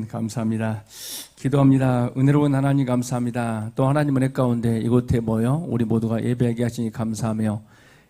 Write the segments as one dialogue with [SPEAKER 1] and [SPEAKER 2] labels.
[SPEAKER 1] 아멘. 감사합니다. 기도합니다. 은혜로운 하나님 감사합니다. 또 하나님 은혜 가운데 이곳에 모여 우리 모두가 예배하게 하시니 감사하며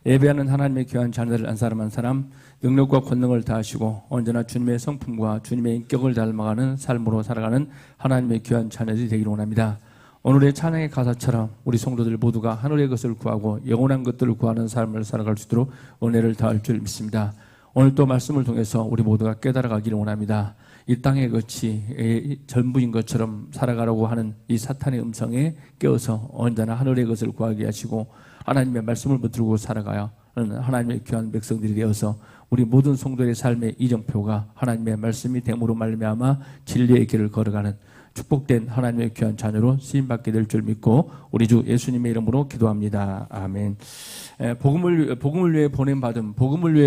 [SPEAKER 1] 예배하는 하나님의 귀한 자녀들 한 사람 한 사람 능력과 권능을 다하시고 언제나 주님의 성품과 주님의 인격을 닮아가는 삶으로 살아가는 하나님의 귀한 자녀들이 되기를 원합니다. 오늘의 찬양의 가사처럼 우리 성도들 모두가 하늘의 것을 구하고 영원한 것들을 구하는 삶을 살아갈 수 있도록 은혜를 다할 줄 믿습니다. 오늘 또 말씀을 통해서 우리 모두가 깨달아가기를 원합니다. 이 땅의 것이 전부인 것처럼 살아가려고 하는 이 사탄의 음성에 깨어서 언제나 하늘의 것을 구하게 하시고 하나님의 말씀을 붙들고 살아가야 하는 하나님의 귀한 백성들이 되어서 우리 모든 성도의 삶의 이정표가 하나님의 말씀이 됨으로 말미암아 진리의 길을 걸어가는 축복된 하나님의 귀한 자녀로 쓰임받게 될 줄 믿고 우리 주 예수님의 이름으로 기도합니다. 아멘. 복음을 위해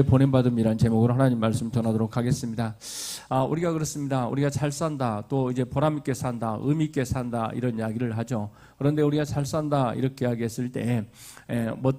[SPEAKER 1] 보냄받음이라는 제목으로 하나님 말씀 전하도록 하겠습니다. 우리가 그렇습니다. 우리가 잘 산다, 또 이제 보람있게 산다, 의미있게 산다, 이런 이야기를 하죠. 그런데 우리가 잘 산다, 이렇게 이야기했을 때,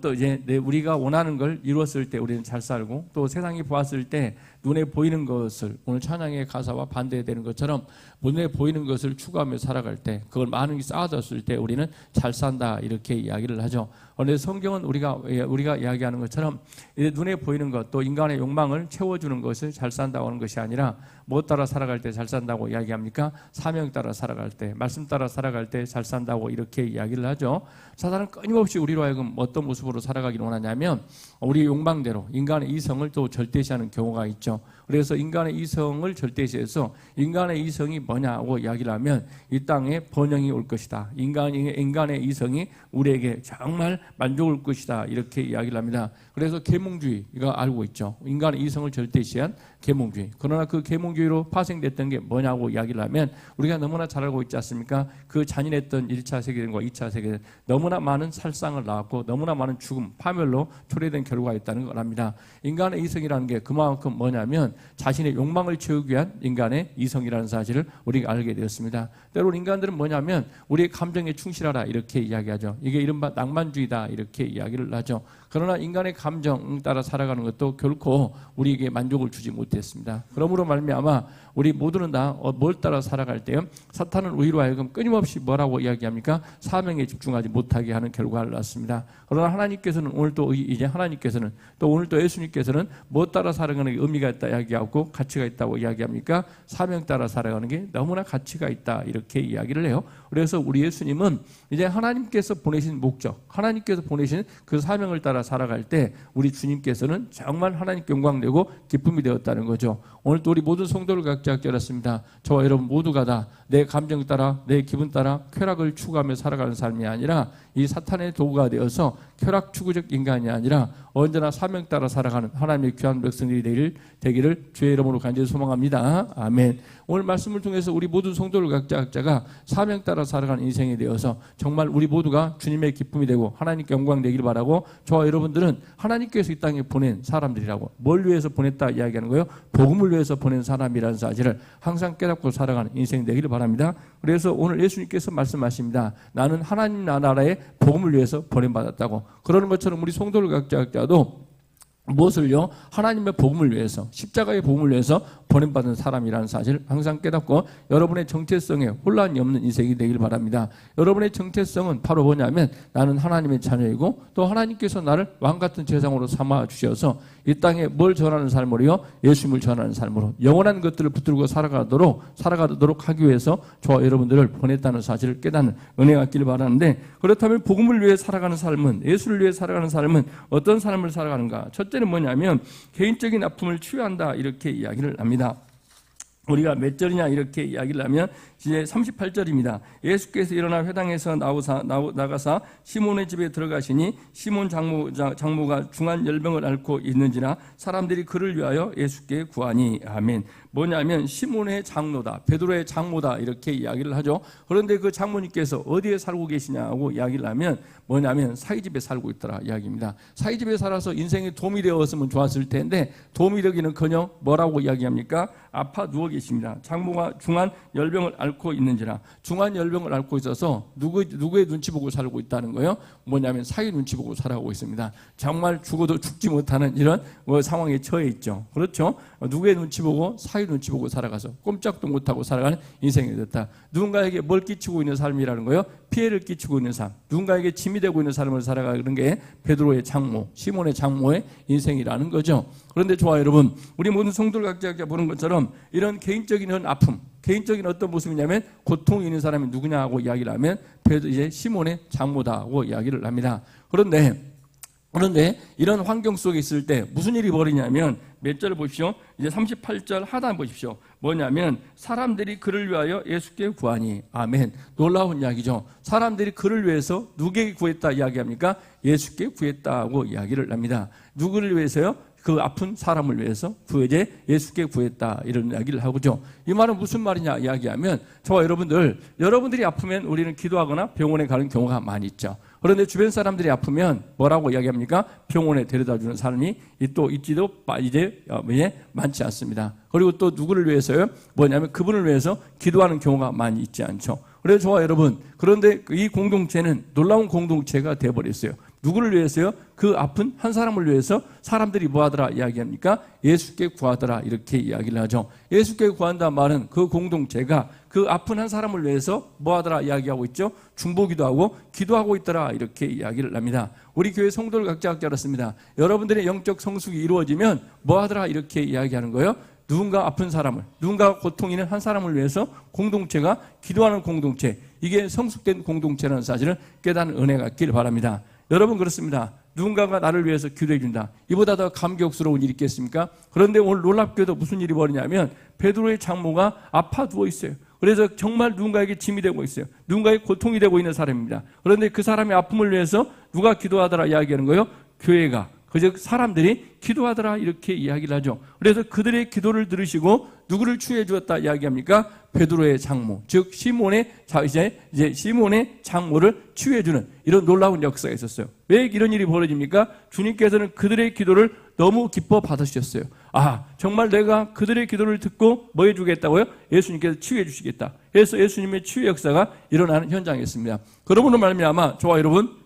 [SPEAKER 1] 또 이제 우리가 원하는 걸 이루었을 때 우리는 잘 살고, 또 세상이 보았을 때 눈에 보이는 것을, 오늘 찬양의 가사와 반대되는 것처럼 눈에 보이는 것을 추구하며 살아갈 때, 그걸 많은 게 쌓아졌을 때 우리는 잘 산다, 이렇게 이야기를 하죠. 그런데 성경은 우리가 이야기하는 것처럼 이제 눈에 보이는 것, 또 인간의 욕망을 채워주는 것을 잘 산다고 하는 것이 아니라 무엇 따라 살아갈 때 잘 산다고 이야기합니까? 사명 따라 살아갈 때, 말씀 따라 살아갈 때 잘 산다고 이렇게 이야기를 하죠. 사단은 끊임없이 우리로 하여금 어떤 모습으로 살아가기를 원하냐면 우리 욕망대로 인간의 이성을 또 절대시하는 경우가 있죠. 그래서 인간의 이성을 절대시해서 인간의 이성이 뭐냐고 이야기를 하면 이 땅에 번영이 올 것이다. 인간의 이성이 우리에게 정말 만족을 것이다. 이렇게 이야기를 합니다. 그래서 계몽주의가 알고 있죠. 인간의 이성을 절대시한 계몽주의. 그러나 그 계몽주의로 파생됐던 게 뭐냐고 이야기를 하면 우리가 너무나 잘 알고 있지 않습니까? 그 잔인했던 1차 세계대전과 2차 세계대전, 너무나 많은 살상을 낳았고 너무나 많은 죽음, 파멸로 초래된 결과가 있다는 걸 압니다. 인간의 이성이라는 게 그만큼 뭐냐면 자신의 욕망을 채우기 위한 인간의 이성이라는 사실을 우리가 알게 되었습니다. 때로는 인간들은 뭐냐면 우리의 감정에 충실하라 이렇게 이야기하죠. 이게 이른바 낭만주의다 이렇게 이야기를 하죠. 그러나 인간의 감정 따라 살아가는 것도 결코 우리에게 만족을 주지 못했습니다. 그러므로 말미암아 우리 모두는 다 뭘 따라 살아갈 때 사탄은 우리로 하여금 끊임없이 뭐라고 이야기합니까? 사명에 집중하지 못하게 하는 결과를 낳습니다. 그러나 하나님께서는 오늘 또 예수님께서는 뭐 따라 살아가는 게 의미가 있다 이야기하고 가치가 있다고 이야기합니까? 사명 따라 살아가는 게 너무나 가치가 있다 이렇게 이야기를 해요. 그래서 우리 예수님은 이제 하나님께서 보내신 목적, 하나님께서 보내신 그 사명을 따라 살아갈 때 우리 주님께서는 정말 하나님께 영광되고 기쁨이 되었다는 거죠. 오늘 또 우리 모든 성도를 각자 깨닫습니다. 저와 여러분 모두가 다 내 감정 따라 내 기분 따라 쾌락을 추구하며 살아가는 삶이 아니라 이 사탄의 도구가 되어서 쾌락 추구적 인간이 아니라 언제나 사명 따라 살아가는 하나님의 귀한 백성들이 되기를 주의 이름으로 간절히 소망합니다. 아멘. 오늘 말씀을 통해서 우리 모든 성도들 각자가 사명 따라 살아가는 인생이 되어서 정말 우리 모두가 주님의 기쁨이 되고 하나님께 영광 되기를 바라고, 저와 여러분들은 하나님께서 이 땅에 보낸 사람들이라고, 뭘 위해서 보냈다 이야기하는 거예요? 복음을 위해서 보낸 사람이라는 사실을 항상 깨닫고 살아가는 인생이 되기를 바랍니다. 그래서 오늘 예수님께서 말씀하십니다. 나는 하나님 나라의 복음을 위해서 보냄받았다고. 그러는 것처럼 우리 성도들 각자도 무엇을요? 하나님의 복음을 위해서, 십자가의 복음을 위해서 보냄받은 사람이라는 사실을 항상 깨닫고 여러분의 정체성에 혼란이 없는 인생이 되길 바랍니다. 여러분의 정체성은 바로 뭐냐면 나는 하나님의 자녀이고 또 하나님께서 나를 왕같은 제사장으로 삼아주셔서 이 땅에 뭘 전하는 삶으로요? 예수님을 전하는 삶으로 영원한 것들을 붙들고 살아가도록 하기 위해서 저와 여러분들을 보냈다는 사실을 깨닫는 은혜가 있기를 바라는데, 그렇다면 복음을 위해 살아가는 삶은, 예수를 위해 살아가는 삶은 어떤 삶을 살아가는가? 첫째는 뭐냐면 개인적인 아픔을 치유한다 이렇게 이야기를 합니다. 우리가 몇 절이냐 이렇게 이야기를 하면 이제 38절입니다. 예수께서 일어나 회당에서 나가사 시몬의 집에 들어가시니 시몬 장모가 중한 열병을 앓고 있는지라 사람들이 그를 위하여 예수께 구하니. 아멘. 뭐냐면 시몬의 장로다, 베드로의 장모다 이렇게 이야기를 하죠. 그런데 그 장모님께서 어디에 살고 계시냐고 이야기를 하면 뭐냐면 사이집에 살고 있더라 이야기입니다. 사이집에 살아서 인생에 도움이 되었으면 좋았을 텐데 도움이 되기는커녕 뭐라고 이야기합니까? 아파 누워 계십니다. 장모가 중한 열병을 앓고 있는지라. 중한 열병을 앓고 있어서 누구의 눈치 보고 살고 있다는 거예요? 뭐냐면 사위 눈치 보고 살아가고 있습니다. 정말 죽어도 죽지 못하는 이런 상황에 처해 있죠. 그렇죠? 누구의 눈치 보고 사위 눈치 보고 살아가서 꼼짝도 못하고 살아가는 인생이 됐다. 누군가에게 뭘 끼치고 있는 삶이라는 거예요? 피해를 끼치고 있는 삶. 누군가에게 짐이 되고 있는 삶을 살아가는 게 베드로의 장모, 시몬의 장모의 인생이라는 거죠. 그런데 좋아요, 여러분. 우리 모든 성도들 각자 보는 것처럼 이런 개인적인 아픔, 개인적인 어떤 모습이냐면 고통이 있는 사람이 누구냐 하고 이야기를 하면 이제 시몬의 장모다고 이야기를 합니다. 그런데 이런 환경 속에 있을 때 무슨 일이 벌이냐면 몇 절 보십시오. 이제 38절 하단 보십시오. 뭐냐면 사람들이 그를 위하여 예수께 구하니. 아멘. 놀라운 이야기죠. 사람들이 그를 위해서 누구에게 구했다 이야기합니까? 예수께 구했다고 이야기를 합니다. 누구를 위해서요? 그 아픈 사람을 위해서 이제 예수께 구했다 이런 이야기를 하고죠. 이 말은 무슨 말이냐 이야기하면 저와 여러분들이 아프면 우리는 기도하거나 병원에 가는 경우가 많이 있죠. 그런데 주변 사람들이 아프면 뭐라고 이야기합니까? 병원에 데려다주는 사람이 또 있지도 이제 많지 않습니다. 그리고 또 누구를 위해서요? 뭐냐면 그분을 위해서 기도하는 경우가 많이 있지 않죠. 그래서 저와 여러분, 그런데 이 공동체는 놀라운 공동체가 되어버렸어요. 누구를 위해서요? 그 아픈 한 사람을 위해서 사람들이 뭐하더라 이야기합니까? 예수께 구하더라 이렇게 이야기를 하죠. 예수께 구한다는 말은 그 공동체가 그 아픈 한 사람을 위해서 뭐하더라 이야기하고 있죠. 중보기도 하고 기도하고 있더라 이렇게 이야기를 합니다. 우리 교회 성도를 각자 그렇습니다. 여러분들의 영적 성숙이 이루어지면 뭐하더라 이렇게 이야기하는 거예요. 누군가 아픈 사람을, 누군가 고통 있는 한 사람을 위해서 공동체가 기도하는 공동체, 이게 성숙된 공동체라는 사실을 깨닫는 은혜가 있길 바랍니다. 여러분 그렇습니다. 누군가가 나를 위해서 기도해 준다. 이보다 더 감격스러운 일이 있겠습니까? 그런데 오늘 놀랍게도 무슨 일이 벌이냐면 베드로의 장모가 아파 누워 있어요. 그래서 정말 누군가에게 짐이 되고 있어요. 누군가에게 고통이 되고 있는 사람입니다. 그런데 그 사람의 아픔을 위해서 누가 기도하더라 이야기하는 거예요? 교회가. 즉 사람들이 기도하더라 이렇게 이야기를 하죠. 그래서 그들의 기도를 들으시고 누구를 치유해 주었다 이야기합니까? 베드로의 장모, 즉 시몬의 장모를 치유해 주는 이런 놀라운 역사가 있었어요. 왜 이런 일이 벌어집니까? 주님께서는 그들의 기도를 너무 기뻐 받으셨어요. 정말 내가 그들의 기도를 듣고 뭐 해주겠다고요? 예수님께서 치유해 주시겠다. 그래서 예수님의 치유 역사가 일어나는 현장이었습니다. 그러므로 말미암아 저와 여러분,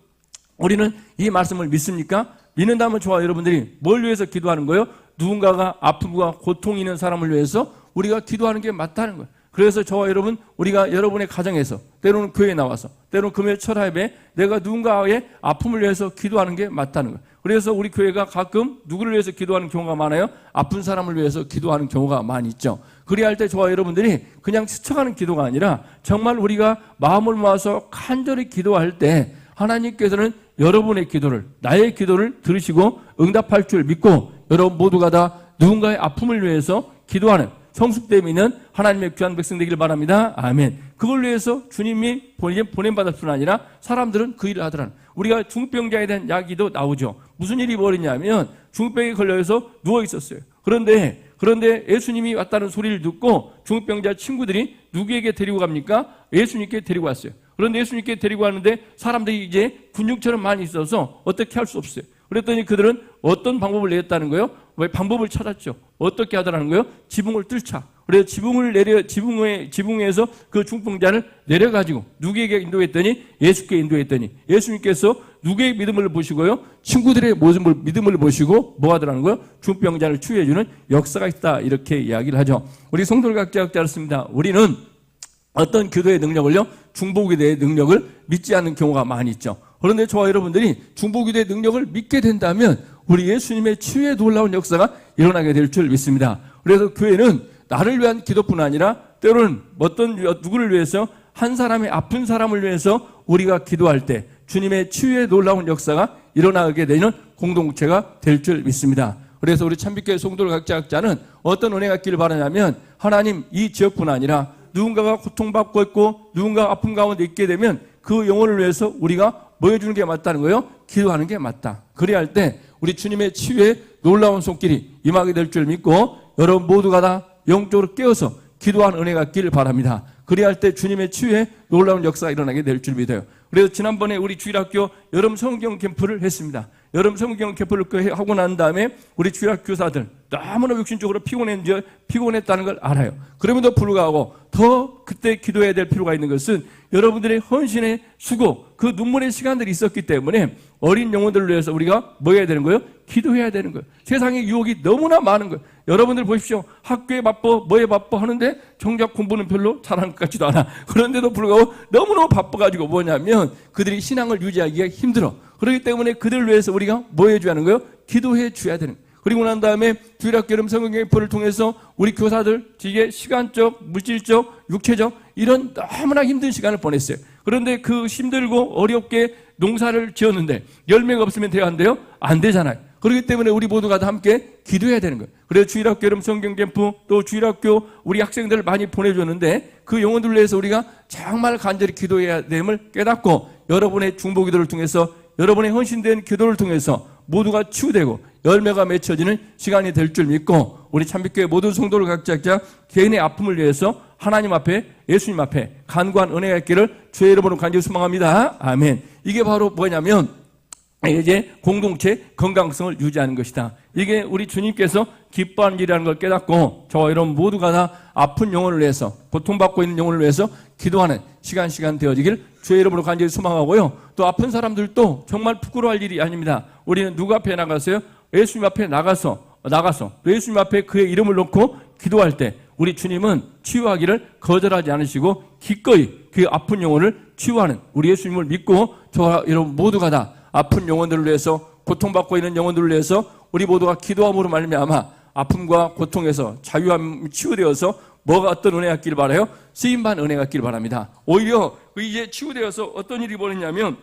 [SPEAKER 1] 우리는 이 말씀을 믿습니까? 믿는다면 저와 여러분들이 뭘 위해서 기도하는 거예요? 누군가가 아픔과 고통이 있는 사람을 위해서 우리가 기도하는 게 맞다는 거예요. 그래서 저와 여러분, 우리가 여러분의 가정에서, 때로는 교회에 나와서, 때로는 금요일 철학에 내가 누군가의 아픔을 위해서 기도하는 게 맞다는 거예요. 그래서 우리 교회가 가끔 누구를 위해서 기도하는 경우가 많아요? 아픈 사람을 위해서 기도하는 경우가 많이 있죠. 그래야 할 때 저와 여러분들이 그냥 스쳐가는 기도가 아니라 정말 우리가 마음을 모아서 간절히 기도할 때 하나님께서는 여러분의 기도를, 나의 기도를 들으시고 응답할 줄 믿고 여러분 모두가 다 누군가의 아픔을 위해서 기도하는 성숙됨 있는 하나님의 귀한 백성 되기를 바랍니다. 아멘. 그걸 위해서 주님이 보냄받을 뿐 아니라 사람들은 그 일을 하더라는. 우리가 중병자에 대한 이야기도 나오죠. 무슨 일이 벌이냐면 중병에 걸려서 누워 있었어요. 그런데 예수님이 왔다는 소리를 듣고 중병자 친구들이 누구에게 데리고 갑니까? 예수님께 데리고 왔어요. 그런데 예수님께 데리고 왔는데 사람들이 이제 군중처럼 많이 있어서 어떻게 할 수 없어요. 그랬더니 그들은 어떤 방법을 내었다는 거예요? 왜 방법을 찾았죠? 어떻게 하더라는 거예요? 지붕을 뚫자. 그래서 지붕에서 그 중풍자를 내려가지고 누구에게 인도했더니 예수께 인도했더니 예수님께서 누구의 믿음을 보시고요? 친구들의 믿음을 보시고 뭐 하더라는 거예요? 중병자를 치유해주는 역사가 있다. 이렇게 이야기를 하죠. 우리 성도들 각자 그렇습니다. 우리는 어떤 기도의 능력을요? 중보기도의 능력을 믿지 않는 경우가 많이 있죠. 그런데 저와 여러분들이 중보기도의 능력을 믿게 된다면 우리 예수님의 치유의 놀라운 역사가 일어나게 될 줄 믿습니다. 그래서 교회는 나를 위한 기도뿐 아니라 때로는 누구를 위해서 한 사람의 아픈 사람을 위해서 우리가 기도할 때 주님의 치유의 놀라운 역사가 일어나게 되는 공동체가 될 줄 믿습니다. 그래서 우리 참빛교회 성도들 각자는 어떤 은혜가 있기를 바라냐면 하나님 이 지역뿐 아니라 누군가가 고통받고 있고 누군가 아픈 가운데 있게 되면 그 영혼을 위해서 우리가 뭐 해주는 게 맞다는 거예요? 기도하는 게 맞다. 그래야 할 때 우리 주님의 치유의 놀라운 손길이 임하게 될 줄 믿고 여러분 모두가 다 영적으로 깨어서 기도하는 은혜가 있기를 바랍니다. 그래야 할 때 주님의 치유의 놀라운 역사가 일어나게 될 줄 믿어요. 그래서 지난번에 우리 주일학교 여름 성경 캠프를 했습니다. 여름 성경 캠프를 하고 난 다음에 우리 주일학교 교사들 너무나 육신적으로 피곤했다는 걸 알아요. 그럼에도 불구하고 더 그때 기도해야 될 필요가 있는 것은 여러분들의 헌신의 수고, 그 눈물의 시간들이 있었기 때문에 어린 영혼들을 위해서 우리가 뭐 해야 되는 거예요? 기도해야 되는 거예요. 세상에 유혹이 너무나 많은 거예요. 여러분들 보십시오. 학교에 바빠, 뭐에 바빠 하는데 정작 공부는 별로 잘하는 것 같지도 않아. 그런데도 불구하고 너무너무 바빠가지고 뭐냐면 그들이 신앙을 유지하기가 힘들어. 그렇기 때문에 그들을 위해서 우리가 뭐 해줘야 하는 거예요? 기도해 줘야 되는 거예요. 그리고 난 다음에 주일학교 여름 성경교회를 통해서 우리 교사들 이게 시간적, 물질적, 육체적 이런 너무나 힘든 시간을 보냈어요. 그런데 그 힘들고 어렵게 농사를 지었는데 열매가 없으면 돼야 한대요? 안 되잖아요. 그렇기 때문에 우리 모두가 다 함께 기도해야 되는 거예요. 그래서 주일학교 여름 성경 캠프 또 주일학교 우리 학생들을 많이 보내줬는데 그 영혼들을 위해서 우리가 정말 간절히 기도해야 됨을 깨닫고 여러분의 중보기도를 통해서 여러분의 헌신된 기도를 통해서 모두가 치유되고 열매가 맺혀지는 시간이 될 줄 믿고 우리 참빛교회 모든 성도를 각자 개인의 아픔을 위해서 하나님 앞에 예수님 앞에 간구한 은혜가 있기를 주의 이름으로 간절히 소망합니다. 아멘. 이게 바로 뭐냐면 이제 공동체 건강성을 유지하는 것이다. 이게 우리 주님께서 기뻐하는 일이라는 걸 깨닫고 저와 여러분 모두가 다 아픈 영혼을 위해서 고통받고 있는 영혼을 위해서 기도하는 시간 되어지길 주의 이름으로 간절히 소망하고요. 또 아픈 사람들도 정말 부끄러워할 일이 아닙니다. 우리는 누구 앞에 나가서요? 예수님 앞에 나가서 또 예수님 앞에 그의 이름을 놓고 기도할 때 우리 주님은 치유하기를 거절하지 않으시고 기꺼이 그 아픈 영혼을 치유하는 우리 예수님을 믿고 저와 여러분 모두가 다 아픈 영혼들을 위해서 고통받고 있는 영혼들을 위해서 우리 모두가 기도함으로 말미암아 아픔과 고통에서 자유함 치유되어서 뭐가 어떤 은혜가 있기를 바라요? 쓰임받은 은혜가 있기를 바랍니다. 오히려 이제 치유되어서 어떤 일이 벌어지냐면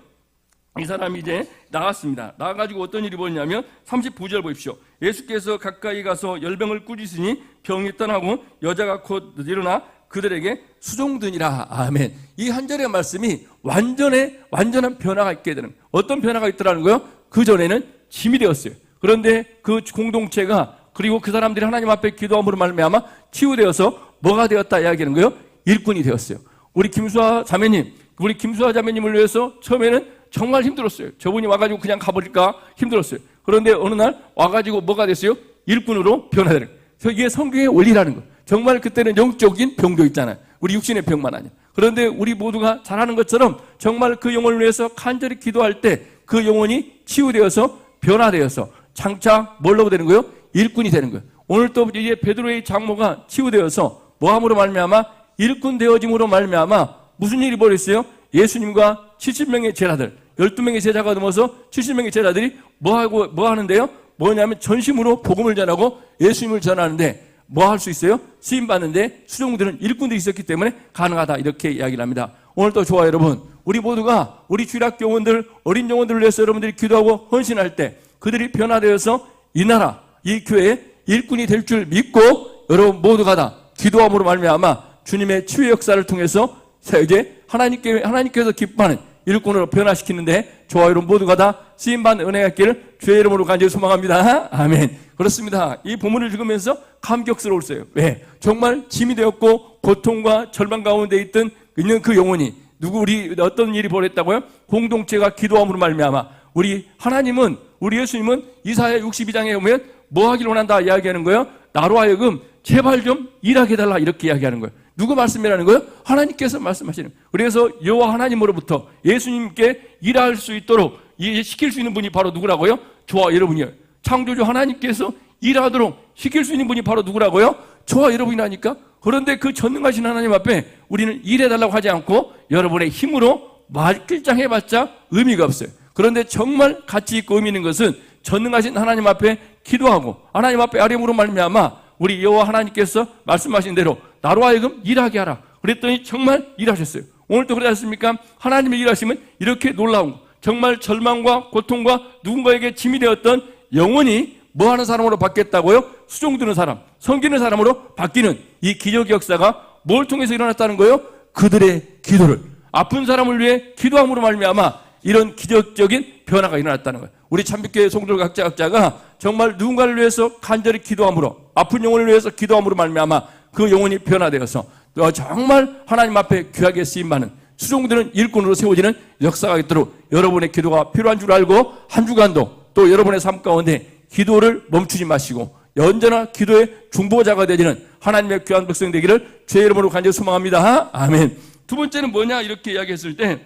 [SPEAKER 1] 이 사람이 이제 나갔습니다. 나가가지고 어떤 일이 벌어지냐면 39절 보십시오. 예수께서 가까이 가서 열병을 꾸짖으니 병이 떠나고 여자가 곧 일어나 그들에게 수종드니라. 아멘. 이 한 절의 말씀이 완전한 변화가 있게 되는, 어떤 변화가 있더라는 거요? 그 전에는 짐이 되었어요. 그런데 그 공동체가 그리고 그 사람들이 하나님 앞에 기도함으로 말미암아 치유되어서 뭐가 되었다 이야기하는 거요? 일꾼이 되었어요. 우리 김수아 자매님을 위해서 처음에는 정말 힘들었어요. 저분이 와가지고 그냥 가버릴까 힘들었어요. 그런데 어느 날 와가지고 뭐가 됐어요? 일꾼으로 변화되는 거예요. 그래서 이게 성경의 원리라는 거예요. 정말 그때는 영적인 병도 있잖아요. 우리 육신의 병만 아니에요. 그런데 우리 모두가 잘하는 것처럼 정말 그 영혼을 위해서 간절히 기도할 때 그 영혼이 치유되어서 변화되어서 장차 뭘로 되는 거예요? 일꾼이 되는 거예요. 오늘 또 이제 베드로의 장모가 치유되어서 뭐함으로 말미암아 일꾼 되어짐으로 말미암아 무슨 일이 벌어졌어요? 예수님과 70명의 제자들, 12명의 제자가 넘어서 70명의 제자들이 뭐 하는데요? 뭐냐면 전심으로 복음을 전하고 예수님을 전하는데 뭐 할 수 있어요? 쓰임받는데 수종들은 일꾼들이 있었기 때문에 가능하다 이렇게 이야기를 합니다. 오늘 또 저와 여러분 우리 모두가 우리 주일학교 영혼들 어린 영혼들을 위해서 여러분들이 기도하고 헌신할 때 그들이 변화되어서 이 나라 이 교회의 일꾼이 될 줄 믿고 여러분 모두가 다 기도함으로 말미암아 주님의 치유 역사를 통해서 이제 하나님께서 기뻐하는 일꾼으로 변화시키는데 저와 여러분 모두가 다 쓰임받는 은혜가 있기를 주의 이름으로 간절히 소망합니다. 아멘. 그렇습니다. 이 본문을 읽으면서 감격스러웠어요. 왜? 정말 짐이 되었고 고통과 절망 가운데 있는 그 영혼이 우리 어떤 일이 벌어졌다고요? 공동체가 기도함으로 말미암아 우리 하나님은 우리 예수님은 이사야 62장에 보면 뭐 하기를 원한다 이야기하는 거예요? 나로 하여금 제발 좀 일하게 해달라 이렇게 이야기하는 거예요. 누구 말씀이라는 거예요? 하나님께서 말씀하시는 거예요. 그래서 여호와 하나님으로부터 예수님께 일할 수 있도록 시킬 수 있는 분이 바로 누구라고요? 저와 여러분이에요. 창조주 하나님께서 일하도록 시킬 수 있는 분이 바로 누구라고요? 저와 여러분이라니까. 그런데 그 전능하신 하나님 앞에 우리는 일해달라고 하지 않고 여러분의 힘으로 말길장해봤자 의미가 없어요. 그런데 정말 가치 있고 의미 있는 것은 전능하신 하나님 앞에 기도하고 하나님 앞에 아뢰므로 말미암아 우리 여호와 하나님께서 말씀하신 대로 나로 하여금 일하게 하라. 그랬더니 정말 일하셨어요. 오늘도 그러지 않습니까? 하나님의 일하시면 이렇게 놀라운 거. 정말 절망과 고통과 누군가에게 짐이 되었던 영혼이 뭐하는 사람으로 바뀌었다고요? 수종드는 사람, 섬기는 사람으로 바뀌는 이 기적 역사가 뭘 통해서 일어났다는 거예요? 그들의 기도를 아픈 사람을 위해 기도함으로 말미암아 이런 기적적인 변화가 일어났다는 거예요. 우리 참빛교회 성도들 각자가 정말 누군가를 위해서 간절히 기도함으로 아픈 영혼을 위해서 기도함으로 말미암아 그 영혼이 변화되어서 정말 하나님 앞에 귀하게 쓰임받는 수종들은 일꾼으로 세워지는 역사가 있도록 여러분의 기도가 필요한 줄 알고 한 주간도 또 여러분의 삶 가운데 기도를 멈추지 마시고 언제나 기도의 중보자가 되지는 하나님의 귀한 백성 되기를 주의 이름으로 간절히 소망합니다. 아멘. 두 번째는 뭐냐 이렇게 이야기했을 때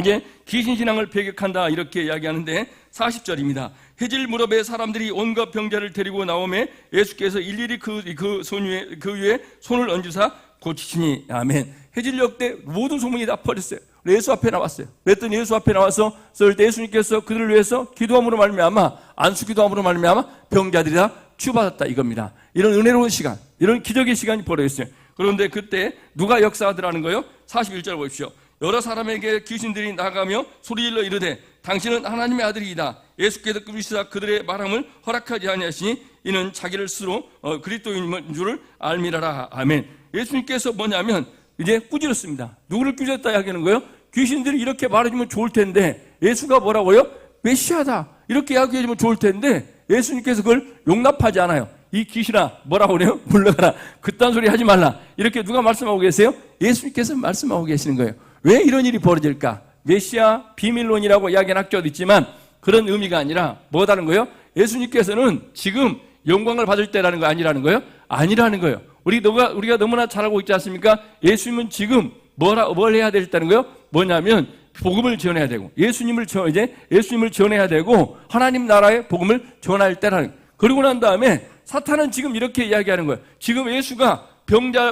[SPEAKER 1] 이제 귀신신앙을 배격한다 이렇게 이야기하는데 40절입니다. 해질 무렵에 사람들이 온갖 병자를 데리고 나오매 예수께서 일일이 그 위에 손을 얹으사 고치시니. 아멘. 해질녘 때 모든 소문이 다 퍼졌어요. 예수 앞에 나왔어요. 그랬더니 예수 앞에 나와서 쏠 때 예수님께서 그들을 위해서 기도함으로 말미암아 안수 기도함으로 말미암아 병자들이 다 치유받았다 이겁니다. 이런 은혜로운 시간, 이런 기적의 시간이 벌어졌어요. 그런데 그때 누가 역사하더라는 거예요? 41절 보십시오. 여러 사람에게 귀신들이 나가며 소리질러 이르되 당신은 하나님의 아들이다. 예수께서 그리시사 그들의 말함을 허락하지 아니하시니 이는 자기를 스스로 그리스도인 줄을 알미라라. 아멘. 예수님께서 뭐냐면 이제 꾸짖었습니다. 누구를 꾸짖었다 이야기하는 거예요? 귀신들이 이렇게 말해주면 좋을 텐데 예수가 뭐라고요? 메시아다 이렇게 이야기해주면 좋을 텐데 예수님께서 그걸 용납하지 않아요. 이 귀신아 뭐라고 그래요? 물러가라. 그딴 소리 하지 말라. 이렇게 누가 말씀하고 계세요? 예수님께서 말씀하고 계시는 거예요. 왜 이런 일이 벌어질까? 메시아 비밀론이라고 이야기는 학교도 있지만 그런 의미가 아니라 뭐다는 거예요? 예수님께서는 지금 영광을 받을 때라는 거 아니라는 거예요? 아니라는 거예요. 우리가 너무나 잘 알고 있지 않습니까? 예수님은 지금 뭘 해야 되겠다는 거예요? 뭐냐면 복음을 전해야 되고 예수님을 전해야 되고 하나님 나라의 복음을 전할 때라는 거예요. 그러고 난 다음에 사탄은 지금 이렇게 이야기하는 거예요. 지금 예수가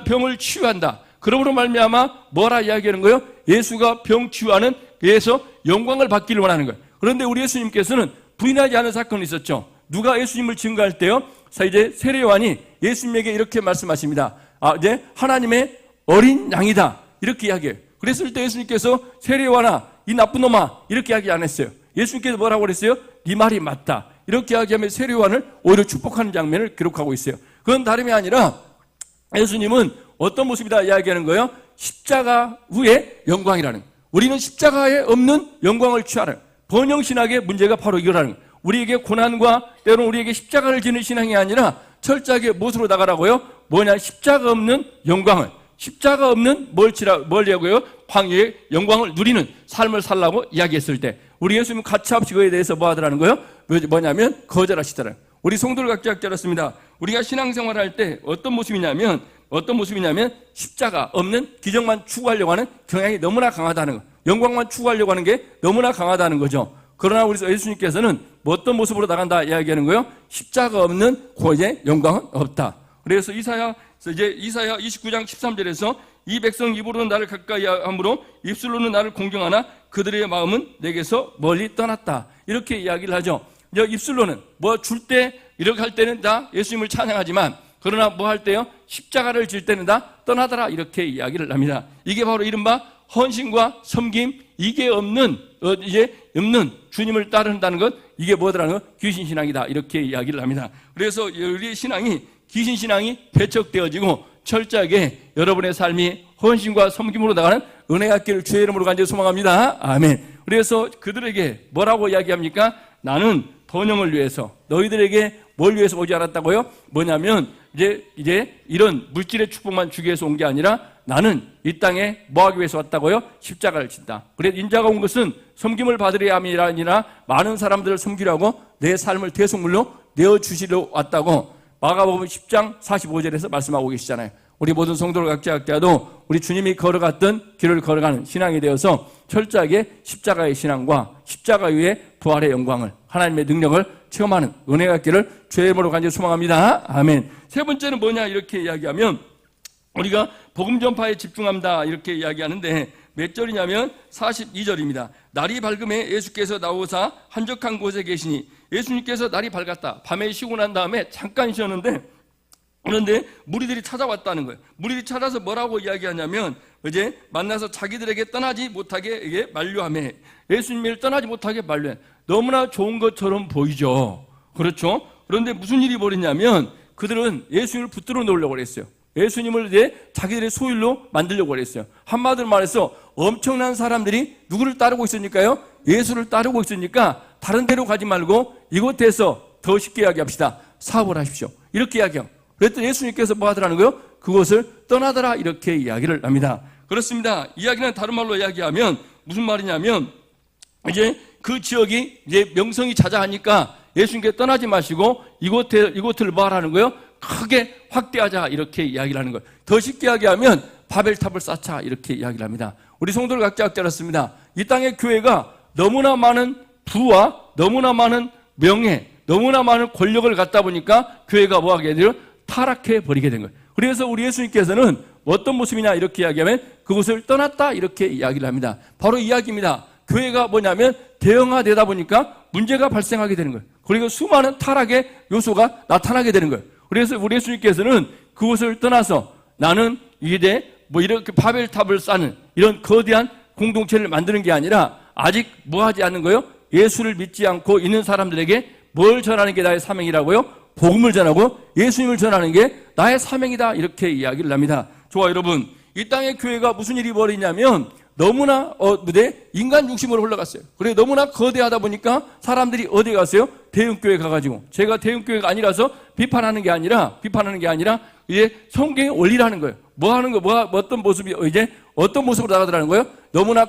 [SPEAKER 1] 병을 치유한다. 그러므로 말미암아 뭐라 이야기하는 거예요? 예수가 병 치유하는 그래서 영광을 받기를 원하는 거예요. 그런데 우리 예수님께서는 부인하지 않은 사건이 있었죠. 누가 예수님을 증거할 때요? 이제 세례요한이 예수님에게 이렇게 말씀하십니다. 이제 하나님의 어린 양이다. 이렇게 이야기해요. 그랬을 때 예수님께서 세례요한아, 이 나쁜 놈아 이렇게 이야기 안 했어요. 예수님께서 뭐라고 그랬어요? 네 말이 맞다. 이렇게 이야기하면 세례요한을 오히려 축복하는 장면을 기록하고 있어요. 그건 다름이 아니라 예수님은 어떤 모습이다 이야기하는 거예요? 십자가 후의 영광이라는 거예요. 우리는 십자가에 없는 영광을 취하는 번영신학의 문제가 바로 이거라는 거예요. 우리에게 고난과 때로는 우리에게 십자가를 지는 신앙이 아니라 철저하게 무엇으로 나가라고요? 뭐냐? 십자가 없는 영광을, 십자가 없는 뭘냐고요? 광야의 영광을 누리는 삶을 살라고 이야기했을 때 우리 예수님은 가차없이 그에 대해서 뭐 하더라는 거예요? 뭐냐면 거절하시더라는 거예요. 우리 성도를 각자 들었습니다. 우리가 신앙생활을 할 때 어떤 모습이냐면 십자가 없는 기적만 추구하려고 하는 경향이 너무나 강하다는 거, 영광만 추구하려고 하는 게 너무나 강하다는 거죠. 그러나 우리 예수님께서는 어떤 모습으로 나간다 이야기하는 거예요? 십자가 없는 고의 영광은 없다. 그래서 이사야 29장 13절에서 이 백성 입으로는 나를 가까이 함으로 입술로는 나를 공경하나 그들의 마음은 내게서 멀리 떠났다. 이렇게 이야기를 하죠. 입술로는 뭐 줄 때 이렇게 할 때는 다 예수님을 찬양하지만 그러나 뭐 할 때요? 십자가를 질 때는 다 떠나더라 이렇게 이야기를 합니다. 이게 바로 이른바 헌신과 섬김 이게 없는 주님을 따른다는 것 이게 뭐더라는 것? 귀신신앙이다 이렇게 이야기를 합니다. 그래서 우리의 신앙이 귀신신앙이 배척되어지고 철저하게 여러분의 삶이 헌신과 섬김으로 나가는 은혜가 있기를 주의 이름으로 간절히 소망합니다. 아멘. 그래서 그들에게 뭐라고 이야기합니까? 나는 번영을 위해서 너희들에게 뭘 위해서 오지 않았다고요? 뭐냐면 이제 이런 물질의 축복만 주기 위해서 온 게 아니라 나는 이 땅에 뭐 하기 위해서 왔다고요? 십자가를 진다. 그래 인자가 온 것은 섬김을 받으려 함이 아니라 많은 사람들을 섬기려고 내 삶을 대속물로 내어주시려 왔다고 마가복음 10장 45절에서 말씀하고 계시잖아요. 우리 모든 성도들 각자도 우리 주님이 걸어갔던 길을 걸어가는 신앙이 되어서 철저하게 십자가의 신앙과 십자가 위에 부활의 영광을 하나님의 능력을 체험하는 은혜가 있기를 주의 이름으로 간절히 소망합니다. 아멘. 세 번째는 뭐냐 이렇게 이야기하면 우리가 복음 전파에 집중한다 이렇게 이야기하는데 몇 절이냐면 42절입니다. 날이 밝음에 예수께서 나오사 한적한 곳에 계시니 예수님께서 날이 밝았다. 밤에 쉬고 난 다음에 잠깐 쉬었는데 그런데 무리들이 찾아왔다는 거예요. 무리들이 찾아서 뭐라고 이야기하냐면 이제 만나서 자기들에게 떠나지 못하게 만류하며 예수님을 떠나지 못하게 만류해. 너무나 좋은 것처럼 보이죠. 그렇죠? 그런데 무슨 일이 벌이냐면 그들은 예수님을 붙들어 놓으려고 그랬어요. 예수님을 이제 자기들의 소유로 만들려고 그랬어요. 한마디로 말해서 엄청난 사람들이 누구를 따르고 있으니까요? 예수를 따르고 있으니까 다른 데로 가지 말고 이곳에서 더 쉽게 이야기합시다. 사업을 하십시오. 이렇게 이야기해요. 그랬더니 예수님께서 뭐 하더라는 거예요? 그것을 떠나더라 이렇게 이야기를 합니다. 그렇습니다. 이야기는 다른 말로 이야기하면 무슨 말이냐면 이제 그 지역이 이제 명성이 자자하니까 예수님께 떠나지 마시고 이곳을 뭐 하라는 거예요? 크게 확대하자 이렇게 이야기를 하는 거예요. 더 쉽게 이야기하면 바벨탑을 쌓자 이렇게 이야기를 합니다. 우리 성도들 각자 알았습니다. 이 땅의 교회가 너무나 많은 부와 너무나 많은 명예, 너무나 많은 권력을 갖다 보니까 교회가 뭐하게 돼요? 타락해 버리게 된 거예요. 그래서 우리 예수님께서는 어떤 모습이냐 이렇게 이야기하면 그곳을 떠났다 이렇게 이야기를 합니다. 바로 이야기입니다. 교회가 뭐냐면 대형화되다 보니까 문제가 발생하게 되는 거예요. 그리고 수많은 타락의 요소가 나타나게 되는 거예요. 그래서 우리 예수님께서는 그곳을 떠나서 나는 이게 뭐 이렇게 바벨탑을 쌓는 이런 거대한 공동체를 만드는 게 아니라 아직 뭐 하지 않는 거예요? 예수를 믿지 않고 있는 사람들에게 뭘 전하는 게 나의 사명이라고요? 복음을 전하고 예수님을 전하는 게 나의 사명이다 이렇게 이야기를 합니다. 좋아 여러분, 이 땅의 교회가 무슨 일이 벌이냐면 너무나 인간 중심으로 흘러갔어요. 그래 너무나 거대하다 보니까 사람들이 어디 갔어요? 대형교회 가가지고 제가 대형교회가 아니라서 비판하는 게 아니라 이제 성경의 원리라는 거예요. 뭐 하는 거, 어떤 모습이 이제 어떤 모습으로 나가더라는 거예요? 너무나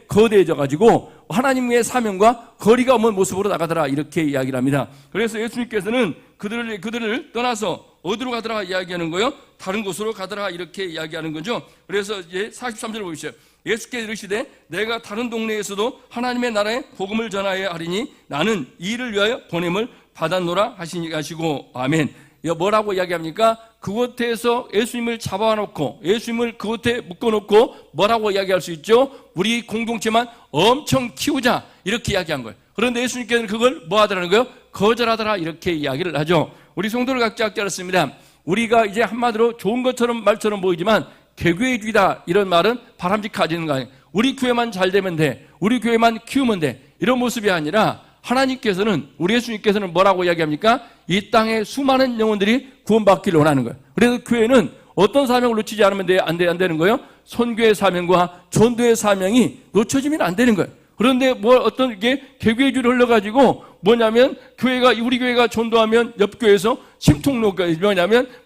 [SPEAKER 1] 거대해져가지고 하나님의 사명과 거리가 없는 모습으로 나가더라 이렇게 이야기를 합니다. 그래서 예수님께서는 그들을 떠나서 어디로 가더라 이야기하는 거예요? 다른 곳으로 가더라 이렇게 이야기하는 거죠. 그래서 이제 43절 보시죠. 예수께서 이르시되 내가 다른 동네에서도 하나님의 나라의 복음을 전하여야 하리니 나는 이 일을 위하여 보냄을 받았노라 하시고 아멘. 뭐라고 이야기합니까? 그곳에서 예수님을 잡아놓고 예수님을 그곳에 묶어놓고 뭐라고 이야기할 수 있죠? 우리 공동체만 엄청 키우자 이렇게 이야기한 거예요. 그런데 예수님께서는 그걸 뭐 하더라는 거예요? 거절하더라 이렇게 이야기를 하죠. 우리 성도를 각자 알았습니다. 우리가 이제 한마디로 좋은 것처럼 말처럼 보이지만 개교회주의다 이런 말은 바람직하지는 거 아니에요. 우리 교회만 잘 되면 돼, 우리 교회만 키우면 돼 이런 모습이 아니라 하나님께서는 우리 예수님께서는 뭐라고 이야기합니까? 이 땅에 수많은 영혼들이 구원받기를 원하는 거예요. 그래서 교회는 어떤 사명을 놓치지 않으면 안 되는 거예요? 선교의 사명과 전도의 사명이 놓쳐지면 안 되는 거예요. 그런데 어떤 게 개교회주의로 흘러가지고 뭐냐면 우리 교회가 전도하면 옆 교회에서 심통로가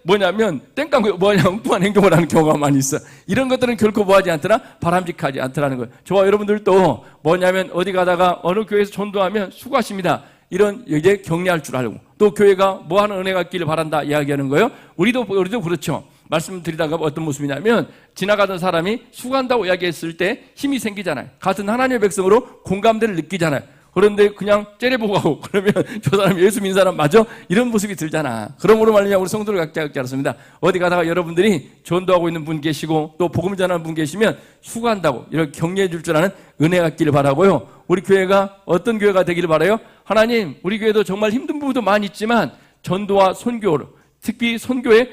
[SPEAKER 1] 뭐냐면 땡깡 엉뚱한 행동을 하는 경우가 많이 있어. 이런 것들은 결코 뭐하지 않더라? 바람직하지 않더라는 거예요. 저와 여러분들도 뭐냐면 어디 가다가 어느 교회에서 전도하면 수고하십니다. 이런 이제 격려할 줄 알고 또 교회가 뭐하는 은혜가 있기를 바란다 이야기하는 거예요. 우리도 그렇죠. 말씀드리다가 어떤 모습이냐면 지나가던 사람이 수고한다고 이야기했을 때 힘이 생기잖아요. 같은 하나님의 백성으로 공감대를 느끼잖아요. 그런데 그냥 째려보고 가고 그러면 저 사람 예수 믿는 사람 맞아? 이런 모습이 들잖아. 그러므로 말미암아 우리 성도를 각자 알았습니다. 어디 가다가 여러분들이 전도하고 있는 분 계시고 또 복음 전하는 분 계시면 수고한다고 이렇게 격려해 줄 줄 아는 은혜가 있기를 바라고요. 우리 교회가 어떤 교회가 되기를 바라요? 하나님 우리 교회도 정말 힘든 부분도 많이 있지만 전도와 선교로 특히 선교의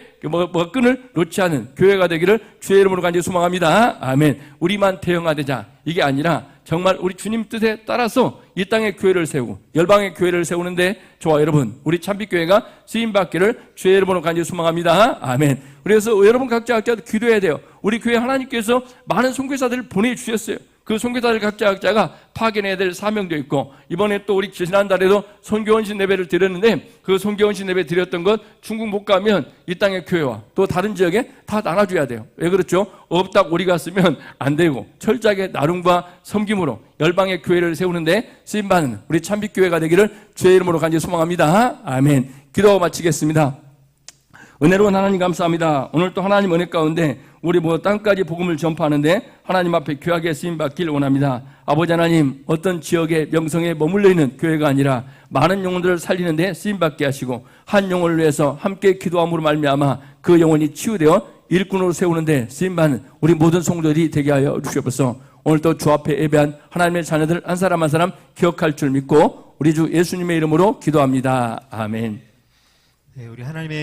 [SPEAKER 1] 끈을 놓지 않은 교회가 되기를 주의 이름으로 간절히 소망합니다. 아멘. 우리만 대형화되자 이게 아니라 정말 우리 주님 뜻에 따라서 이 땅의 교회를 세우고 열방의 교회를 세우는데 저와 여러분 우리 참빛교회가 쓰임받기를 주의 이름으로 간절히 소망합니다. 아멘. 그래서 여러분 각자 기도해야 돼요. 우리 교회 하나님께서 많은 선교사들을 보내주셨어요. 그 선교사들 각자가 파견해야 될 사명도 있고 이번에 또 우리 지난달에도 선교원신 예배를 드렸는데 그 선교원신 예배 드렸던 것 중국 못 가면 이 땅의 교회와 또 다른 지역에 다 나눠줘야 돼요. 왜 그렇죠? 없다고 우리가 쓰면 안 되고 철저하게 나눔과 섬김으로 열방의 교회를 세우는데 쓰임받는 우리 참빛교회가 되기를 주의 이름으로 간절히 소망합니다. 아멘. 기도 마치겠습니다. 은혜로운 하나님 감사합니다. 오늘 또 하나님 은혜 가운데 우리 땅까지 복음을 전파하는데 하나님 앞에 귀하게 쓰임받기를 원합니다. 아버지 하나님 어떤 지역에 명성에 머물러 있는 교회가 아니라 많은 영혼들을 살리는데 쓰임받게 하시고 한 영혼을 위해서 함께 기도함으로 말미암아 그 영혼이 치유되어 일꾼으로 세우는데 쓰임받는 우리 모든 성도들이 되게 하여 주시옵소서. 오늘 또 주 앞에 예배한 하나님의 자녀들 한 사람 한 사람 기억할 줄 믿고 우리 주 예수님의 이름으로 기도합니다. 아멘.
[SPEAKER 2] 네, 우리 하나님의